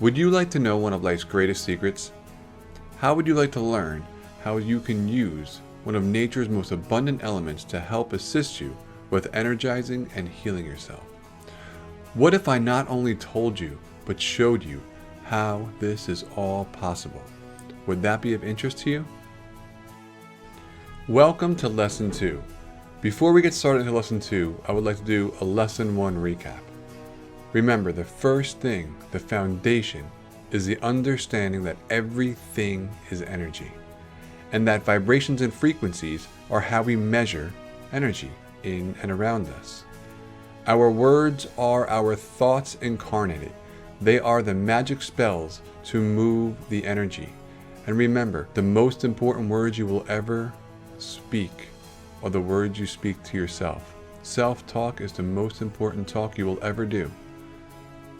Would you like to know one of life's greatest secrets? How would you like to learn how you can use one of nature's most abundant elements to help assist you with energizing and healing yourself? What if I not only told you, but showed you how this is all possible? Would that be of interest to you? Welcome to Lesson 2. Before we get started into Lesson 2, I would like to do a Lesson 1 recap. Remember, the first thing, the foundation, is the understanding that everything is energy, and that vibrations and frequencies are how we measure energy in and around us. Our words are our thoughts incarnated. They are the magic spells to move the energy. And remember, the most important words you will ever speak are the words you speak to yourself. Self-talk is the most important talk you will ever do.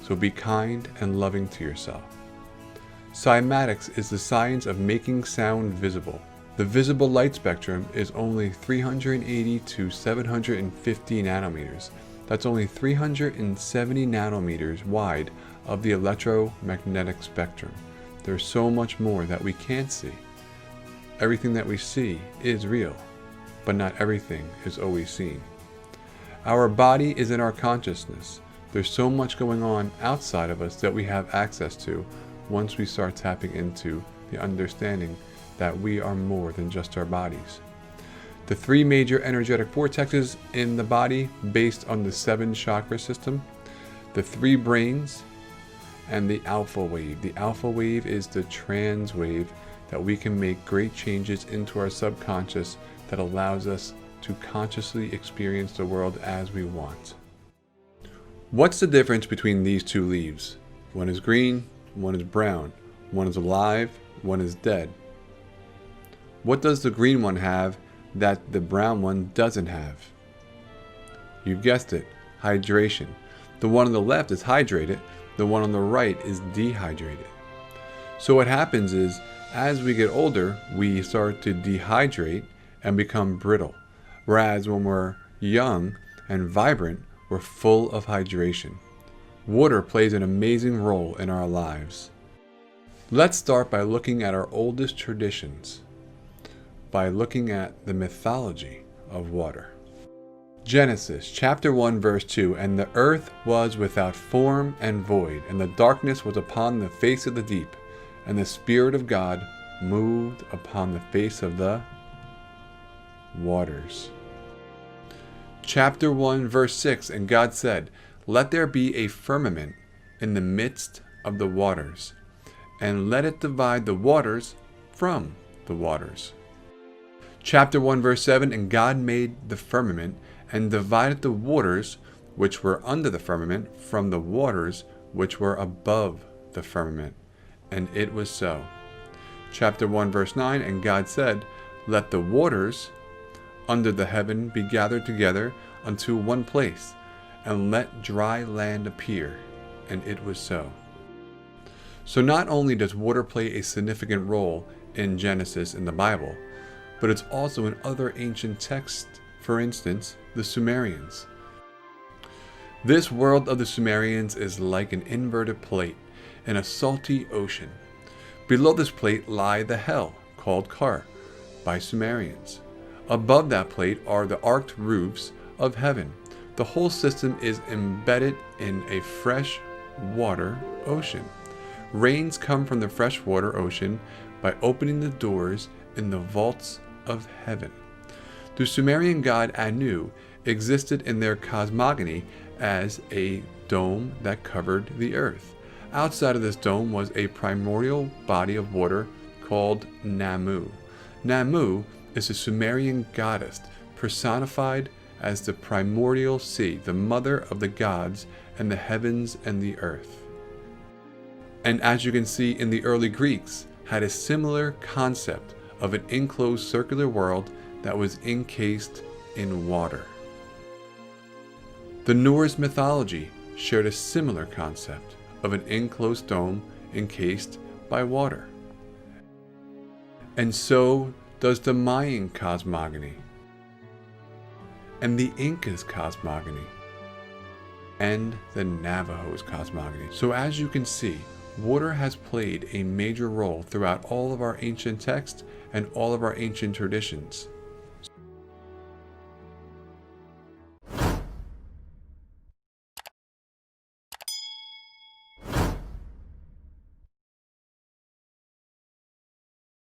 So be kind and loving to yourself. Cymatics is the science of making sound visible. The visible light spectrum is only 380 to 750 nanometers. That's only 370 nanometers wide of the electromagnetic spectrum. There's so much more that we can't see. Everything that we see is real, but not everything is always seen. Our body is in our consciousness. There's so much going on outside of us that we have access to once we start tapping into the understanding that we are more than just our bodies. The 3 major energetic vortexes in the body based on the 7 chakra system, the 3 brains, and the alpha wave. The alpha wave is the trans wave that we can make great changes into our subconscious that allows us to consciously experience the world as we want. What's the difference between these 2 leaves? One is green, one is brown, one is alive, one is dead. What does the green one have that the brown one doesn't have? You guessed it, hydration. The one on the left is hydrated, the one on the right is dehydrated. So what happens is, as we get older, we start to dehydrate and become brittle. Whereas when we're young and vibrant, we're full of hydration. Water plays an amazing role in our lives. Let's start by looking at our oldest traditions, by looking at the mythology of water. Genesis chapter 1 verse 2, "And the earth was without form and void, and the darkness was upon the face of the deep, and the Spirit of God moved upon the face of the waters." Chapter 1 verse 6, "And God said, Let there be a firmament in the midst of the waters, and let it divide the waters from the waters." Chapter 1 verse 7, "And God made the firmament, and divided the waters which were under the firmament from the waters which were above the firmament. And it was so." Chapter 1 verse 9, "And God said, Let the waters under the heaven be gathered together unto one place, and let dry land appear. And it was so." So not only does water play a significant role in Genesis in the Bible, but it's also in other ancient texts, for instance, the Sumerians. This world of the Sumerians is like an inverted plate in a salty ocean. Below this plate lie the hell, called Kar, by Sumerians. Above that plate are the arched roofs of heaven. The whole system is embedded in a fresh water ocean. Rains come from the freshwater ocean by opening the doors in the vaults of heaven. The Sumerian god Anu existed in their cosmogony as a dome that covered the earth. Outside of this dome was a primordial body of water called Namu. Namu is a Sumerian goddess personified as the primordial sea, the mother of the gods and the heavens and the earth. And as you can see, in the early Greeks had a similar concept of an enclosed circular world that was encased in water. The Norse mythology shared a similar concept of an enclosed dome encased by water. And so does the Mayan cosmogony, and the Incas cosmogony, and the Navajos cosmogony. So as you can see, Water has played a major role throughout all of our ancient texts and all of our ancient traditions.